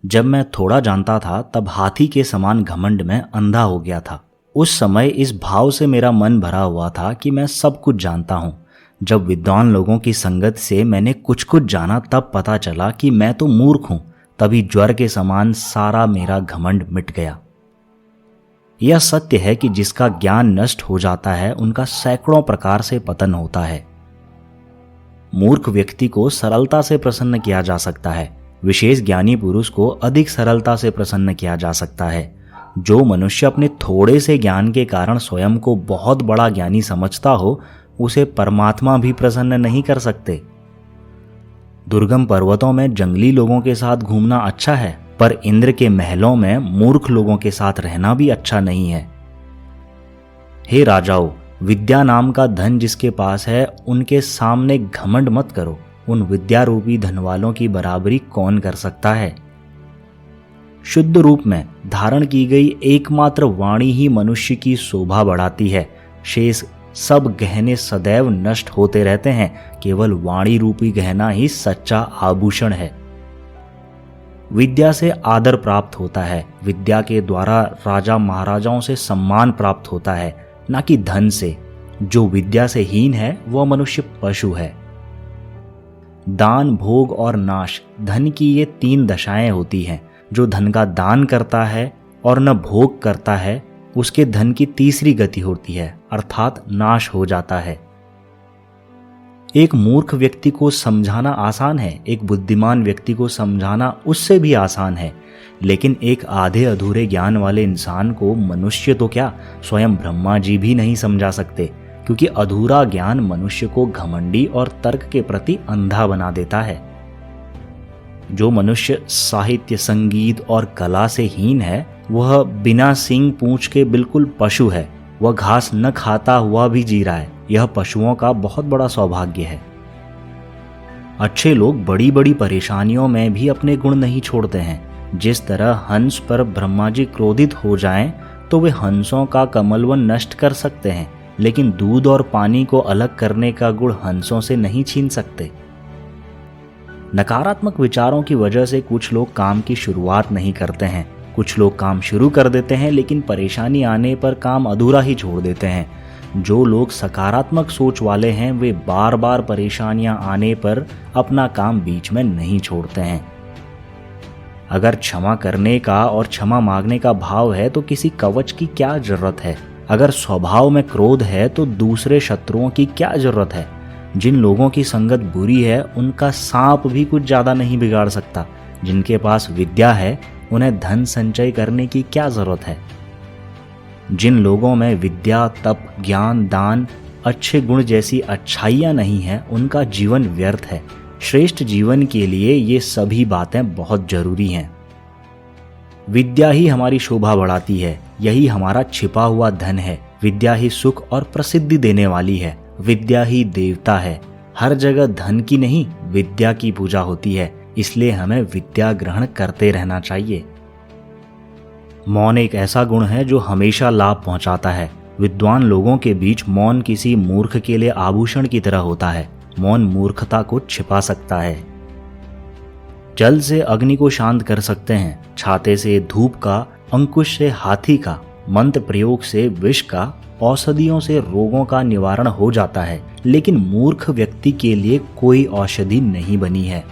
जब मैं थोड़ा जानता था तब हाथी के समान घमंड में अंधा हो गया था। उस समय इस भाव से मेरा मन भरा हुआ था कि मैं सब कुछ जानता हूँ। जब विद्वान लोगों की संगत से मैंने कुछ कुछ जाना तब पता चला कि मैं तो मूर्ख हूँ। तभी ज्वर के समान सारा मेरा घमंड मिट गया। यह सत्य है कि जिसका ज्ञान नष्ट हो जाता है उनका सैकड़ों प्रकार से पतन होता है। मूर्ख व्यक्ति को सरलता से प्रसन्न किया जा सकता है, विशेष ज्ञानी पुरुष को अधिक सरलता से प्रसन्न किया जा सकता है। जो मनुष्य अपने थोड़े से ज्ञान के कारण स्वयं को बहुत बड़ा ज्ञानी समझता हो, उसे परमात्मा भी प्रसन्न नहीं कर सकते। दुर्गम पर्वतों में जंगली लोगों के साथ घूमना अच्छा है, पर इंद्र के महलों में मूर्ख लोगों के साथ रहना भी अच्छा नहीं है। हे राजाओं, विद्या नाम का धन जिसके पास है उनके सामने घमंड मत करो। उन विद्यारूपी धन वालों की बराबरी कौन कर सकता है। शुद्ध रूप में धारण की गई एकमात्र वाणी ही मनुष्य की शोभा बढ़ाती है। शेष सब गहने सदैव नष्ट होते रहते हैं। केवल वाणी रूपी गहना ही सच्चा आभूषण है। विद्या से आदर प्राप्त होता है। विद्या के द्वारा राजा महाराजाओं से सम्मान प्राप्त होता है, न कि धन से। जो विद्या से हीन है वह मनुष्य पशु है। दान, भोग और नाश, धन की ये तीन दशाएं होती हैं। जो धन का दान करता है और न भोग करता है, उसके धन की तीसरी गति होती है, अर्थात नाश हो जाता है। एक मूर्ख व्यक्ति को समझाना आसान है, एक बुद्धिमान व्यक्ति को समझाना उससे भी आसान है। लेकिन एक आधे अधूरे ज्ञान वाले इंसान को मनुष्य तो क्या, स्वयं ब्रह्मा जी भी नहीं समझा सकते, क्योंकि अधूरा ज्ञान मनुष्य को घमंडी और तर्क के प्रति अंधा बना देता है। जो मनुष्य साहित्य, संगीत और कला से हीन है, वह बिना सींग पूंछ के बिल्कुल पशु है। वह घास न खाता हुआ भी जी रहा है। यह पशुओं का बहुत बड़ा सौभाग्य है। अच्छे लोग बड़ी बड़ी परेशानियों में भी अपने गुण नहीं छोड़ते हैं। जिस तरह हंस पर ब्रह्मा जी क्रोधित हो जाएं, तो वे हंसों का कमलवन नष्ट कर सकते हैं, लेकिन दूध और पानी को अलग करने का गुण हंसों से नहीं छीन सकते। नकारात्मक विचारों की वजह से कुछ लोग काम की शुरुआत नहीं करते हैं। कुछ लोग काम शुरू कर देते हैं, लेकिन परेशानी आने पर काम अधूरा ही छोड़ देते हैं। जो लोग सकारात्मक सोच वाले हैं, वे बार बार परेशानियां आने पर अपना काम बीच में नहीं छोड़ते हैं। अगर क्षमा करने का और क्षमा मांगने का भाव है तो किसी कवच की क्या जरूरत है। अगर स्वभाव में क्रोध है तो दूसरे शत्रुओं की क्या जरूरत है। जिन लोगों की संगत बुरी है, उनका सांप भी कुछ ज्यादा नहीं बिगाड़ सकता। जिनके पास विद्या है, उन्हें धन संचय करने की क्या जरूरत है। जिन लोगों में विद्या, तप, ज्ञान, दान, अच्छे गुण जैसी अच्छाइयां नहीं है, उनका जीवन व्यर्थ है। श्रेष्ठ जीवन के लिए ये सभी बातें बहुत जरूरी हैं। विद्या ही हमारी शोभा बढ़ाती है। यही हमारा छिपा हुआ धन है। विद्या ही सुख और प्रसिद्धि देने वाली है। विद्या ही देवता है। हर जगह धन की नहीं, विद्या की पूजा होती है। इसलिए हमें विद्या ग्रहण करते रहना चाहिए। मौन एक ऐसा गुण है जो हमेशा लाभ पहुंचाता है। विद्वान लोगों के बीच मौन किसी मूर्ख के लिए आभूषण की तरह होता है। मौन मूर्खता को छिपा सकता है। जल से अग्नि को शांत कर सकते हैं, छाते से धूप का, अंकुश से हाथी का, मंत्र प्रयोग से विष का, औषधियों से रोगों का निवारण हो जाता है। लेकिन मूर्ख व्यक्ति के लिए कोई औषधि नहीं बनी है।